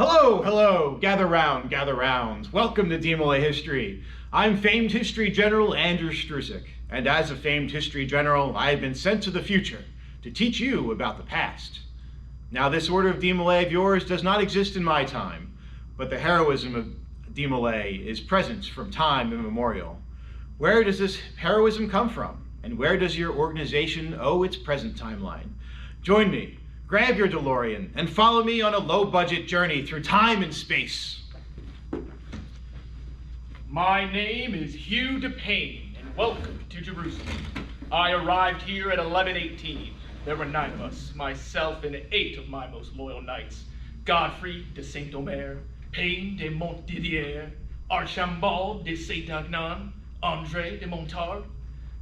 Hello, hello, gather round. Welcome to DeMolay History. I'm famed history general Andrew Strucek, and as a famed history general, I have been sent to the future to teach you about the past. Now, this order of DeMolay of yours does not exist in my time, but the heroism of DeMolay is present from time immemorial. Where does this heroism come from, and where does your organization owe its present timeline? Join me. Grab your DeLorean and follow me on a low-budget journey through time and space. My name is Hugh DePayne, and welcome to Jerusalem. I arrived here at 11:18. There were 9 of us, myself and 8 of my most loyal knights. Godfrey de Saint-Omer, Payne de Montdidier, Archambault de Saint-Agnan, André de Montargis,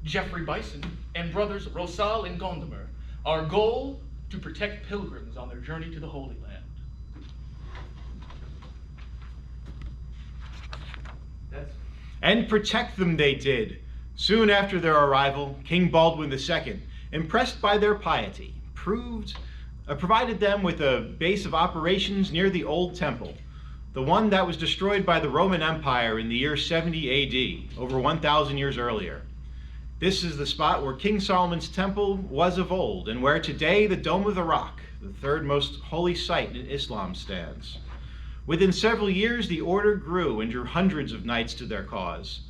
Geoffrey Bison, and brothers Rosal and Gondomer. Our goal? To protect pilgrims on their journey to the Holy Land. And protect them they did. Soon after their arrival, King Baldwin II, impressed by their piety, provided them with a base of operations near the Old Temple, the one that was destroyed by the Roman Empire in the year 70 AD, over 1,000 years earlier. This is the spot where King Solomon's temple was of old, and where today the Dome of the Rock, the third most holy site in Islam, stands. Within several years, the order grew and drew hundreds of knights to their cause.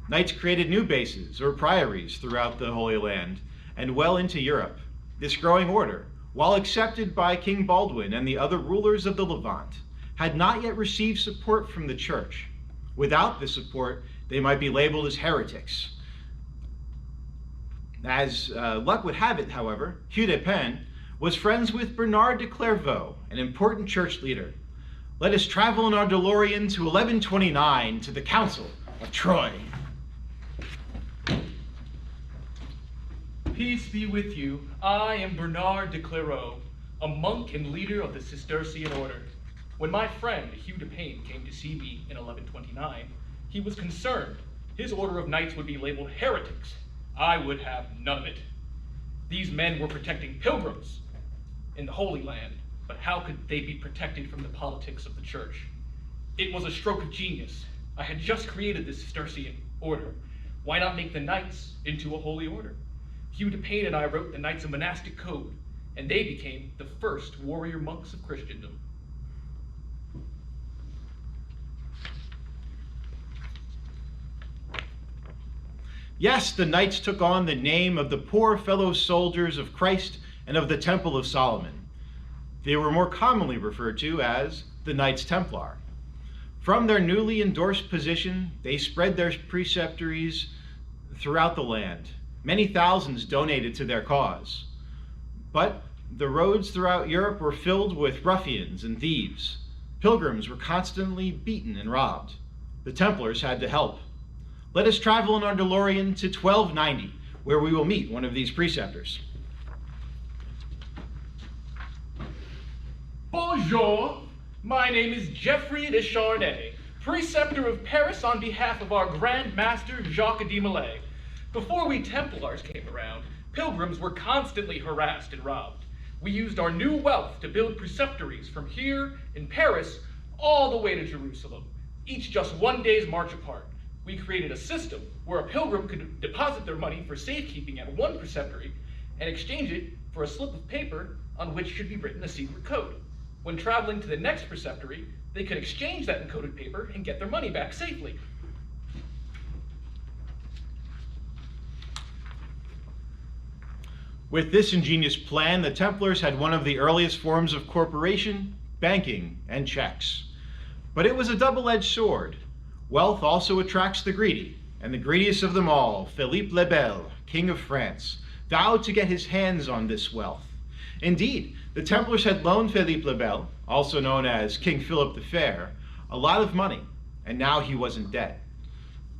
Knights created new bases or priories throughout the Holy Land and well into Europe. This growing order, while accepted by King Baldwin and the other rulers of the Levant, had not yet received support from the church. Without this support, they might be labeled as heretics. As luck would have it, however, Hugh DePayne was friends with Bernard de Clairvaux, an important church leader. Let us travel in our DeLorean to 1129 to the Council of Troy. Peace be with you. I am Bernard de Clairvaux, a monk and leader of the Cistercian order. When my friend Hugh DePayne came to see me in 1129, he was concerned his order of knights would be labeled heretics. I would have none of it. These men were protecting pilgrims in the Holy Land, but how could they be protected from the politics of the church? It was a stroke of genius. I had just created the Cistercian order. Why not make the knights into a holy order? Hugh DePayne and I wrote the Knights of Monastic Code, and they became the first warrior monks of Christendom. Yes, the knights took on the name of the poor fellow soldiers of Christ and of the Temple of Solomon. They were more commonly referred to as the Knights Templar. From their newly endorsed position, they spread their preceptories throughout the land. Many thousands donated to their cause. But the roads throughout Europe were filled with ruffians and thieves. Pilgrims were constantly beaten and robbed. The Templars had to help. Let us travel in our DeLorean to 1290, where we will meet one of these preceptors. Bonjour, my name is Geoffrey de Charnay, preceptor of Paris on behalf of our Grand Master Jacques DeMolay. Before we Templars came around, pilgrims were constantly harassed and robbed. We used our new wealth to build preceptories from here in Paris all the way to Jerusalem, each just 1 day's march apart. We created a system where a pilgrim could deposit their money for safekeeping at one preceptory and exchange it for a slip of paper on which should be written a secret code. When traveling to the next preceptory, they could exchange that encoded paper and get their money back safely. With this ingenious plan, the Templars had one of the earliest forms of corporation, banking, and checks. But it was a double-edged sword. Wealth also attracts the greedy, and the greediest of them all, Philippe le Bel, King of France, vowed to get his hands on this wealth. Indeed, the Templars had loaned Philippe le Bel, also known as King Philip the Fair, a lot of money, and now he was in debt.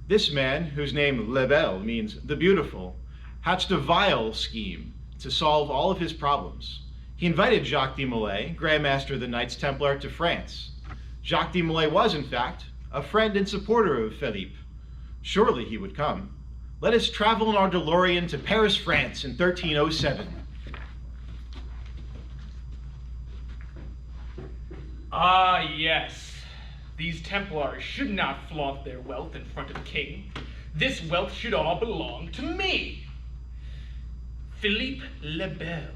This man, whose name le Bel means the beautiful, hatched a vile scheme to solve all of his problems. He invited Jacques DeMolay, Grand Master of the Knights Templar, to France. Jacques DeMolay was, in fact, a friend and supporter of Philippe. Surely he would come. Let us travel in our DeLorean to Paris, France in 1307. Ah, yes. These Templars should not flaunt their wealth in front of the king. This wealth should all belong to me, Philippe le Bel,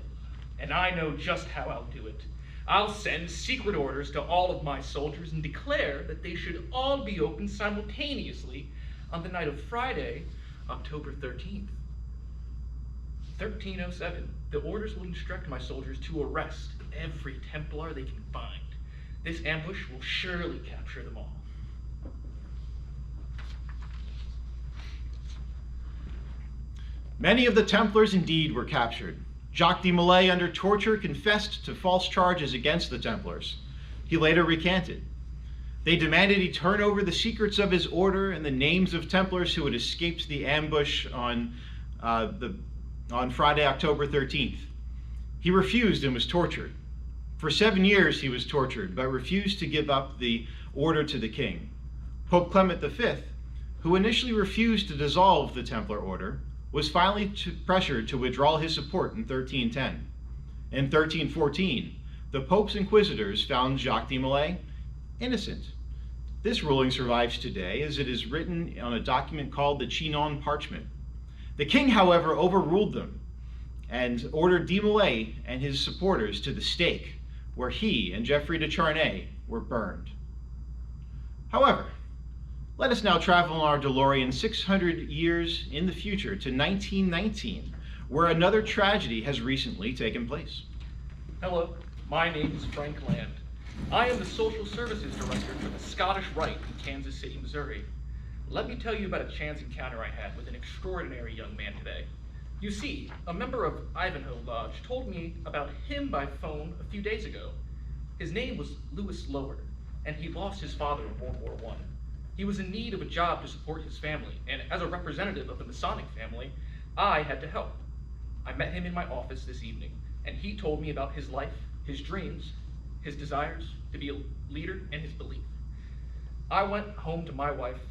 and I know just how I'll do it. I'll send secret orders to all of my soldiers and declare that they should all be opened simultaneously on the night of Friday, October 13th. 1307, the orders will instruct my soldiers to arrest every Templar they can find. This ambush will surely capture them all. Many of the Templars indeed were captured. Jacques DeMolay, under torture, confessed to false charges against the Templars. He later recanted. They demanded he turn over the secrets of his order and the names of Templars who had escaped the ambush on Friday, October 13th. He refused and was tortured. For 7 years he was tortured, but refused to give up the order to the king. Pope Clement V, who initially refused to dissolve the Templar order, was finally pressured to withdraw his support in 1310. In 1314, the Pope's inquisitors found Jacques DeMolay innocent. This ruling survives today, as it is written on a document called the Chinon Parchment. The king, however, overruled them and ordered DeMolay and his supporters to the stake, where he and Geoffrey de Charnay were burned. However, let us now travel in our DeLorean 600 years in the future to 1919, where another tragedy has recently taken place. Hello, my name is Frank Land. I am the Social Services Director for the Scottish Rite in Kansas City, Missouri. Let me tell you about a chance encounter I had with an extraordinary young man today. You see, a member of Ivanhoe Lodge told me about him by phone a few days ago. His name was Louis Lower, and he lost his father in World War I. He was in need of a job to support his family, and as a representative of the Masonic family, I had to help. I met him in my office this evening, and he told me about his life, his dreams, his desires to be a leader, and his belief. I went home to my wife,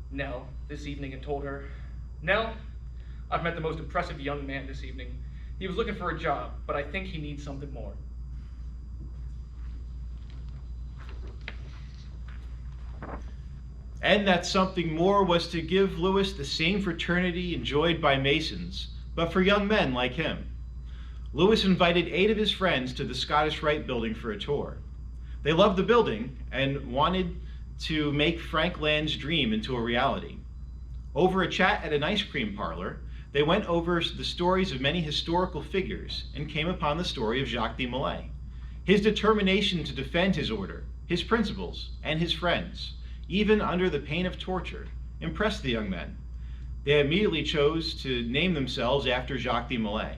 Nell, this evening and told her, "Nell, I've met the most impressive young man this evening. He was looking for a job, but I think he needs something more." And that something more was to give Louis the same fraternity enjoyed by Masons, but for young men like him. Louis invited 8 of his friends to the Scottish Rite building for a tour. They loved the building and wanted to make Frank Land's dream into a reality. Over a chat at an ice cream parlor, they went over the stories of many historical figures and came upon the story of Jacques DeMolay. His determination to defend his order, his principles, and his friends, even under the pain of torture, impressed the young men. They immediately chose to name themselves after Jacques DeMolay.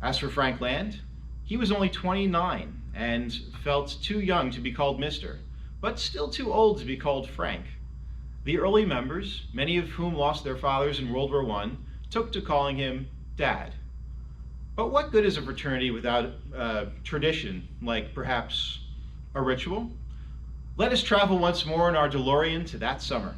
As for Frank Land, he was only 29 and felt too young to be called Mr., but still too old to be called Frank. The early members, many of whom lost their fathers in World War I, took to calling him Dad. But what good is a fraternity without a tradition, like perhaps a ritual? Let us travel once more in our DeLorean to that summer.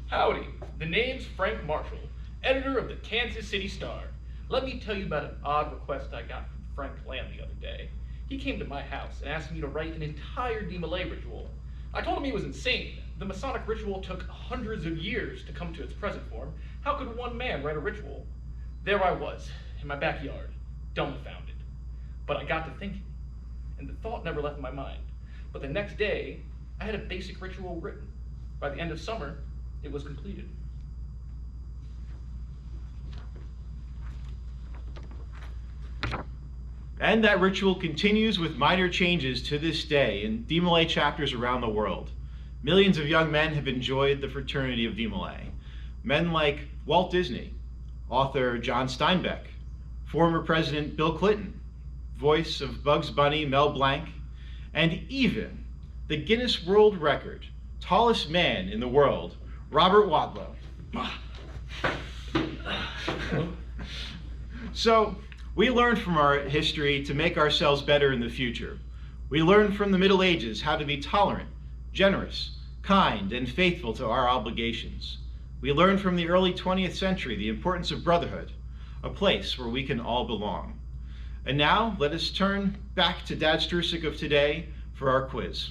Howdy, the name's Frank Marshall, editor of the Kansas City Star. Let me tell you about an odd request I got from Frank Land the other day. He came to my house and asked me to write an entire DeMolay ritual. I told him he was insane. The Masonic ritual took hundreds of years to come to its present form. How could one man write a ritual? There I was, in my backyard, dumbfounded. But I got to thinking, and the thought never left my mind. But the next day, I had a basic ritual written. By the end of summer, it was completed. And that ritual continues with minor changes to this day in DeMolay chapters around the world. Millions of young men have enjoyed the fraternity of DeMolay. Men like Walt Disney, author John Steinbeck, former President Bill Clinton, voice of Bugs Bunny Mel Blanc, and even the Guinness World Record, tallest man in the world, Robert Wadlow. So, we learn from our history to make ourselves better in the future. We learn from the Middle Ages how to be tolerant, generous, kind, and faithful to our obligations. We learn from the early 20th century the importance of brotherhood, a place where we can all belong. And now let us turn back to Dad Strucek of today for our quiz.